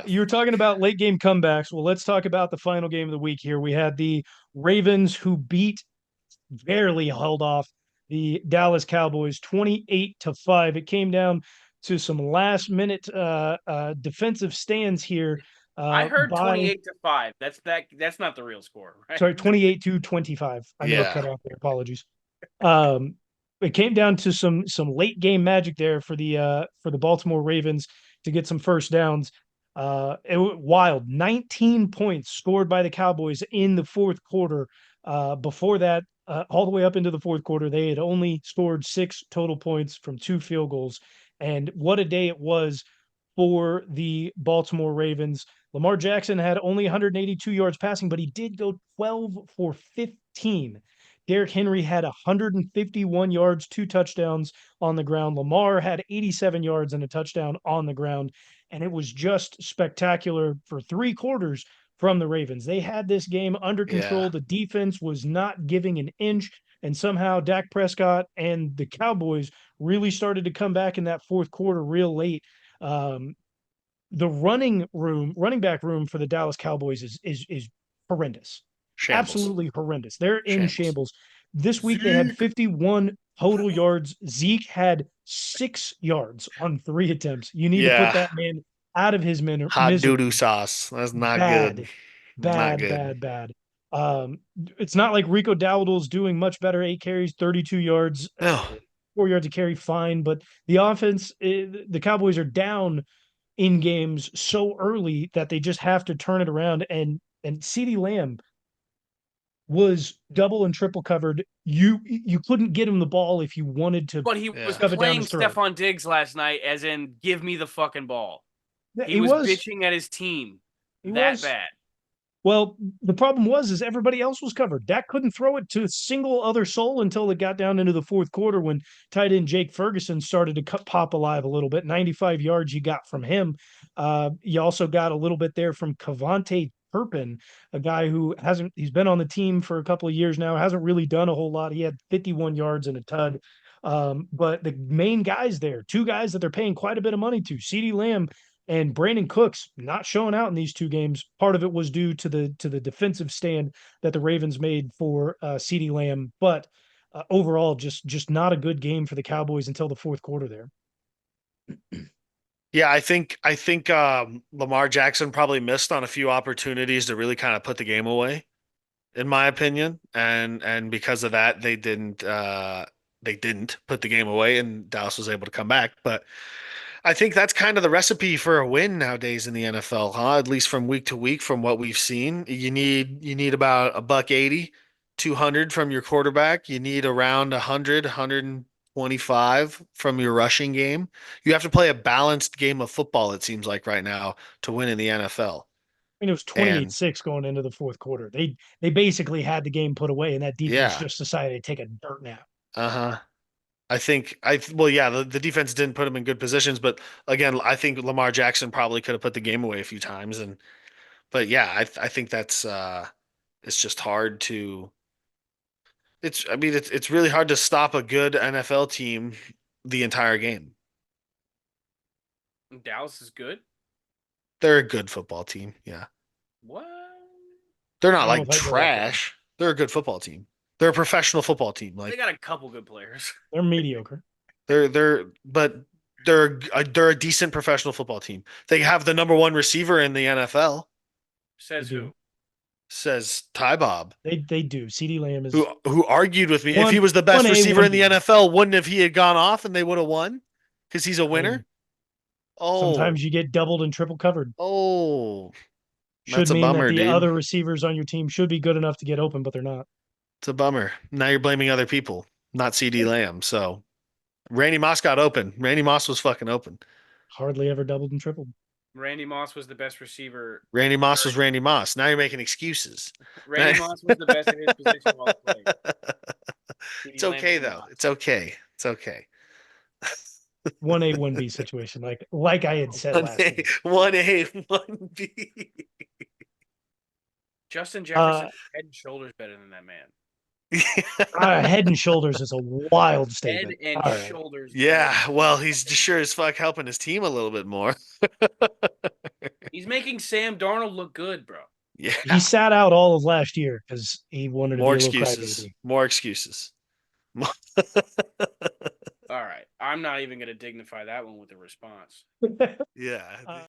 You were talking about late game comebacks. Well, let's talk about the final game of the week here. We had the Ravens who barely held off the Dallas Cowboys 28-5. It came down to some last minute defensive stands here I heard by 28-5. That's not the real score, right? sorry, 28-25. I may have cut Yeah. off there. Apologies. Um, it came down to some late game magic there for the Baltimore Ravens to get some first downs. It was wild. 19 points scored by the Cowboys in the fourth quarter. Before that, all the way up into the fourth quarter, they had only scored 6 total points from 2 field goals. And what a day it was for the Baltimore Ravens. Lamar Jackson had only 182 yards passing, but he did go 12 for 15. Derrick Henry had 151 yards, 2 touchdowns on the ground. Lamar had 87 yards and a touchdown on the ground. And it was just spectacular for 3 quarters from the Ravens. They had this game under Yeah. control. The defense was not giving an inch. And somehow Dak Prescott and the Cowboys really started to come back in that fourth quarter real late. Um, the running back room for the Dallas Cowboys is horrendous. Shambles. Absolutely horrendous. They're in Shambles. shambles. This week they had Zeke. 51 total yards. Zeke had 6 yards on 3 attempts. You need to put Yeah. that man out of his Hot doo-doo misery. sauce. That's not good. Bad, Not bad, good. bad, bad. Um, it's not like Rico Dowdle's doing much better. 8 carries, 32 yards, No. 4 yards a carry, fine. But the offense, the Cowboys are down in games so early that they just have to turn it around. And CeeDee Lamb was double and triple covered. You couldn't get him the ball if you wanted to But he was Yeah. shove it down playing his throat. Stephon Diggs last night, as in, give me the fucking ball. Yeah, He was bitching at his team he that was. bad. Well, the problem was everybody else was covered. Dak couldn't throw it to a single other soul until it got down into the fourth quarter when tight end Jake Ferguson started to pop alive a little bit. 95 yards you got from him. You also got a little bit there from Cavante Turpin, a guy who he's been on the team for a couple of years now, hasn't really done a whole lot. He had 51 yards and a tud. But the main guys there, 2 guys that they're paying quite a bit of money to, CeeDee Lamb and Brandon Cooks not showing out in these 2 games. Part of it was due to the defensive stand that the Ravens made for CeeDee Lamb, but overall, just not a good game for the Cowboys until the fourth quarter there. Yeah, I think Lamar Jackson probably missed on a few opportunities to really kind of put the game away, in my opinion. And because of that, they didn't put the game away and Dallas was able to come back. But I think that's kind of the recipe for a win nowadays in the NFL, huh? At least from week to week, from what we've seen. You need about a buck 80, 200 from your quarterback. You need around 100, 125 from your rushing game. You have to play a balanced game of football, it seems like right now, to win in the NFL. I mean, it was And 28-6 going into the fourth quarter. They basically had the game put away, and that defense yeah, just decided to take a dirt nap. uh-huh. Well, yeah, the defense didn't put him in good positions, but again, I think Lamar Jackson probably could have put the game away a few times. But yeah, I think that's it's just hard to I mean it's really hard to stop a good NFL team the entire game. Dallas is good. They're a good football team. Yeah. What? They're I not don't know like if I'd go that far. trash. They're a good football team. They're a professional football team. They Like got a couple good players. They're mediocre. but they're a decent professional football team. They have the number one receiver in the NFL, They Says do. who? says Ty Bob, They do. CeeDee Lamb who is who argued with me if he one was the one best A, receiver one in the B. NFL, wouldn't have he had gone off and they would have won because he's a I mean, winner. Oh, sometimes you get doubled and triple covered. oh, Should that's a mean that bummer, the dude. other receivers on your team should be good enough to get open, but they're not. It's a bummer. Now you're blaming other people, not CD Lamb. So Randy Moss got open. Randy Moss was fucking open. Hardly ever doubled and tripled. Randy Moss was the best receiver. Randy Moss was Randy Moss. Now you're making excuses. Randy Moss was the best at his position while playing. It's CeeDee Lamb okay was though. not. It's okay. It's okay. 1A, 1B situation, like I had said One last A, week. one A, one B. Justin Uh, Jefferson head and shoulders better than that man. Head and shoulders is a wild Head statement. and All right. shoulders better than Yeah, well, he's fucking sure as fuck helping his team a little bit more. making Sam Darnold look good, bro. Yeah. He sat out all of last year because he wanted to More be a little excuses. crybaby. More excuses. All right. I'm not even going to dignify that one with a response. Yeah.